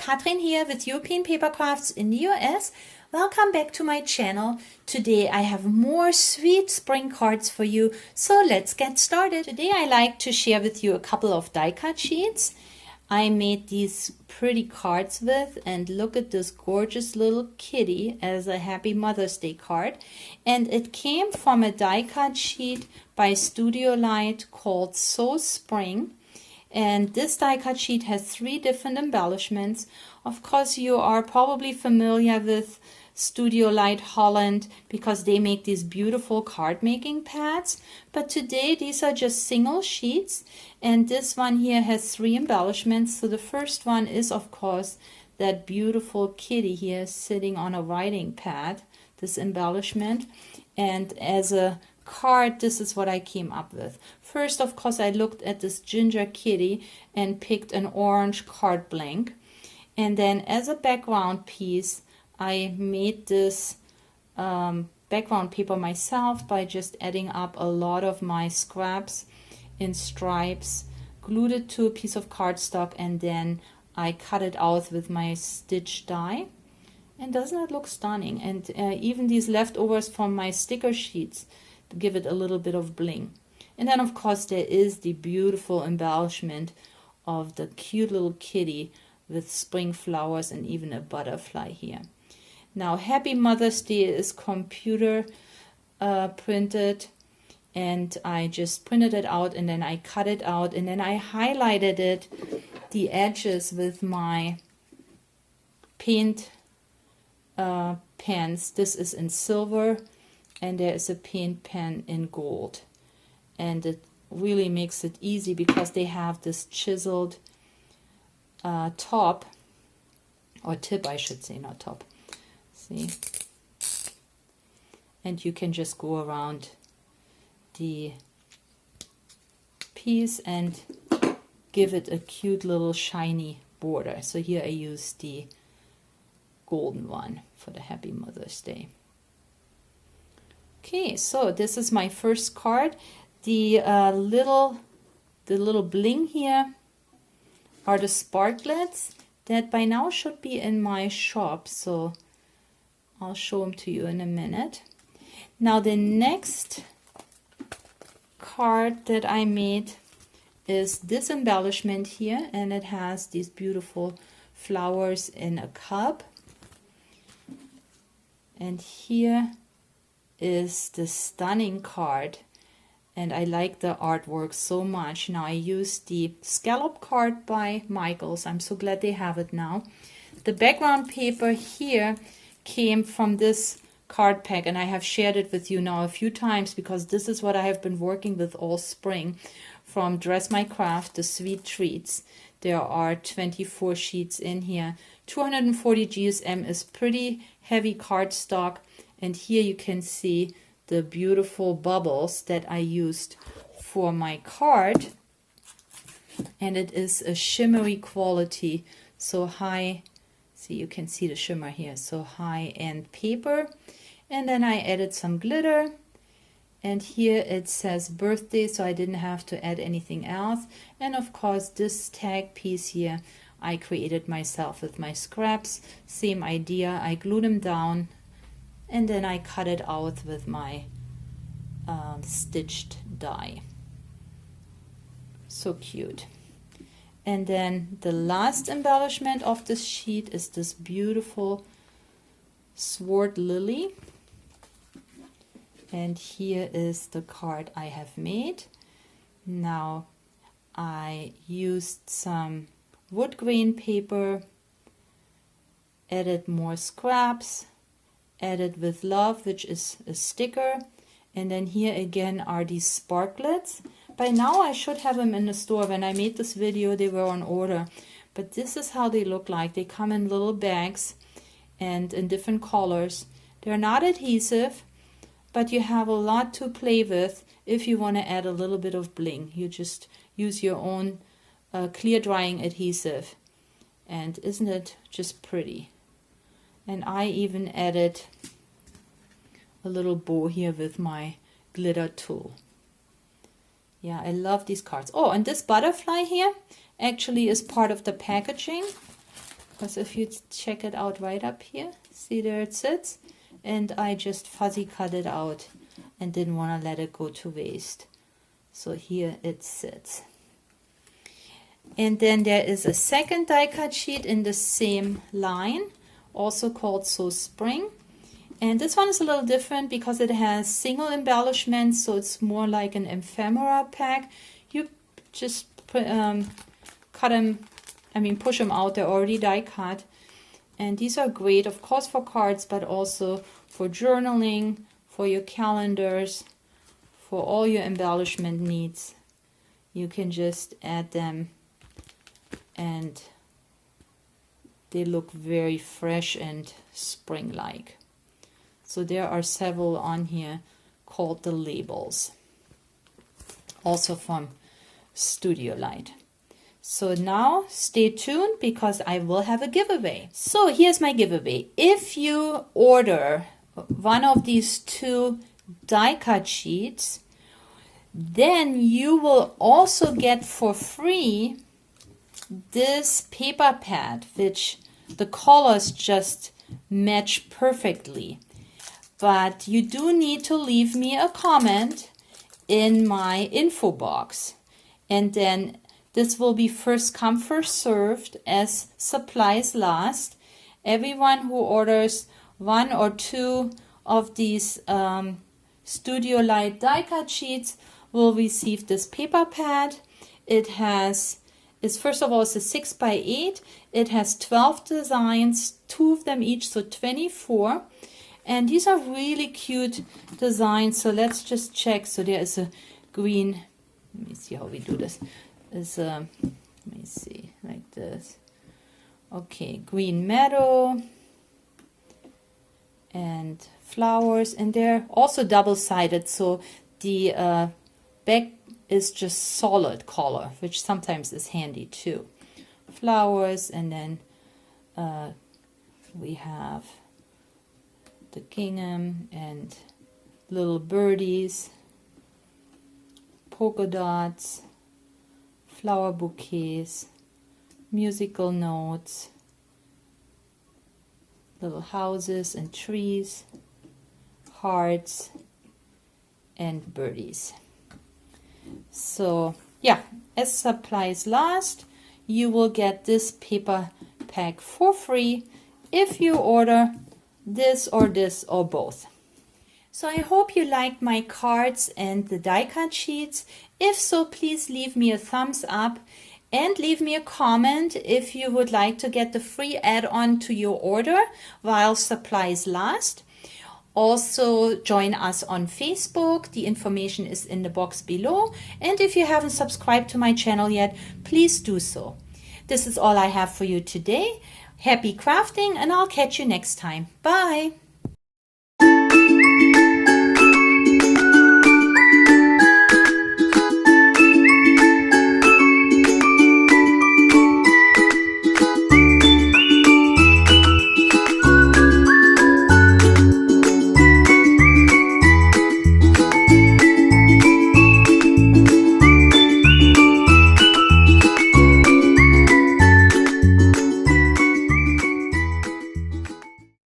Katrin here with European Papercrafts in the US. Welcome back to my channel. Today I have more sweet spring cards for you, so let's get started. Today I like to share with you a couple of die cut sheets I made these pretty cards with, and look at this gorgeous little kitty as a Happy Mother's Day card. And it came from a die cut sheet by Studio Light called So Spring. And this die cut sheet has 3 different embellishments. Of course, you are probably familiar with Studio Light Holland because they make these beautiful card making pads. But today these are just single sheets, and this one here has 3 embellishments. So the first one is, of course, that beautiful kitty here sitting on a writing pad, this embellishment. And as a card, this is what I came up with. First, of course, I looked at this ginger kitty and picked an orange card blank. And then as a background piece, I made this background paper myself by just adding up a lot of my scraps in stripes, glued it to a piece of cardstock, and then I cut it out with my stitch die. And doesn't it look stunning? And even these leftovers from my sticker sheets give it a little bit of bling. And then of course there is the beautiful embellishment of the cute little kitty with spring flowers and even a butterfly here. Now Happy Mother's Day is computer printed, and I just printed it out and then I cut it out and then I highlighted it, the edges, with my paint pens. This is in silver, and there is a paint pen in gold, and it really makes it easy because they have this chiseled top, or tip I should say, not top. See, and you can just go around the piece and give it a cute little shiny border. So here I use the golden one for the Happy Mother's Day. Okay, so this is my first card. The little bling here are the sparklets that by now should be in my shop, so I'll show them to you in a minute. Now the next card that I made is this embellishment here, and it has these beautiful flowers in a cup. And here is the stunning card, and I like the artwork so much. Now I used the scallop card by Michaels. I'm so glad they have it now. The background paper here came from this card pack, and I have shared it with you now a few times because this is what I have been working with all spring from Dress My Craft, the Sweet Treats. There are 24 sheets in here. 240 GSM is pretty heavy cardstock, and here you can see the beautiful bubbles that I used for my card, and it is a shimmery quality, so high. See, you can see the shimmer here, so high-end paper. And then I added some glitter, and here it says birthday, so I didn't have to add anything else. And of course this tag piece here I created myself with my scraps. Same idea, I glued them down and then I cut it out with my stitched die. So cute. And then the last embellishment of this sheet is this beautiful sword lily. And here is the card I have made. Now I used some wood grain paper, added more scraps, added with love, which is a sticker, and then here again are these sparklets. By now I should have them in the store. When I made this video they were on order, but this is how they look like. They come in little bags and in different colors. They're not adhesive, but you have a lot to play with if you want to add a little bit of bling. You just use your own clear drying adhesive, and isn't it just pretty? And I even added a little bow here with my glitter tool. Yeah, I love these cards. Oh, and this butterfly here actually is part of the packaging. because if you check it out right up here, see there it sits, and I just fuzzy cut it out and didn't want to let it go to waste. So here it sits. And then there is a second die cut sheet in the same line, also called So Spring. And this one is a little different because it has single embellishments, so it's more like an ephemera pack. You just cut them, push them out, they're already die cut. And these are great, of course, for cards, but also for journaling, for your calendars, for all your embellishment needs. You can just add them and they look very fresh and spring-like. So there are several on here called the labels, also from Studio Light. So now stay tuned because I will have a giveaway. So here's my giveaway. If you order one of these 2 die cut sheets, then you will also get for free this paper pad, which the colors just match perfectly. But you do need to leave me a comment in my info box, and then this will be first come first served as supplies last. Everyone who orders 1 or 2 of these Studio Light die cut sheets will receive this paper pad. It's first of all, it's a 6x8. It has 12 designs, 2 of them each, so 24. And these are really cute designs. So let's just check. So there is a green, let me see how we do this. Let me see, like this. Okay, green meadow and flowers, and they're also double-sided. So the back is just solid color, which sometimes is handy too. Flowers, and then we have the gingham and little birdies, polka dots, flower bouquets, musical notes, little houses and trees, hearts, and birdies. So yeah, as supplies last, you will get this paper pack for free if you order this or both. So I hope you liked my cards and the die cut sheets. If so, please leave me a thumbs up and leave me a comment if you would like to get the free add-on to your order while supplies last. Also join us on Facebook. The information is in the box below. And if you haven't subscribed to my channel yet, please do so. This is all I have for you today. Happy crafting, and I'll catch you next time. Bye!